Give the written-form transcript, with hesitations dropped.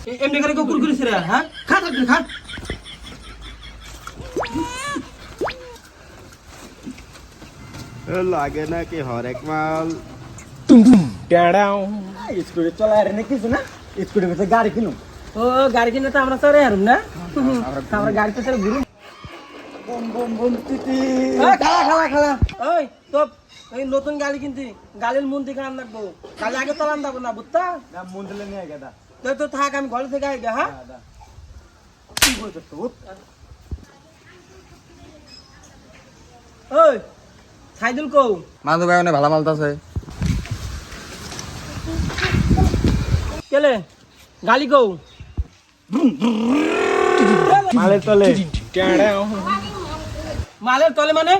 এমনি করে কুরকুরি ছিড়ে হ্যাঁ খা তাড়াতাড়ি খা লাগে না কি হরেক মাল স্কুটি চলা রে কিছু না স্কুটি বেঁচে গাড়ি কিনুম ও গাড়ি কিনে তো আমরা চড়ে হারুম না আমরা গাড়িতে চড়ে ঘুরুম বম বম বম টিটি খালা ওই তো এই নতুন গাড়ি কিনতি গাড়ির মন থেকে আন রাখবো গাড়ি আগে তো আন যাবো না বুঝতা না মন্দিরে নিয়ে গেদা তো তো থাক আমি ঘর থেকে আগে হ্যাঁ কি বলছ তো ওই সাইদুল কও মাদু ভাই অনেক ভালো মালতাছে কেলে গালি কও মালের তলে মালের তলে মানে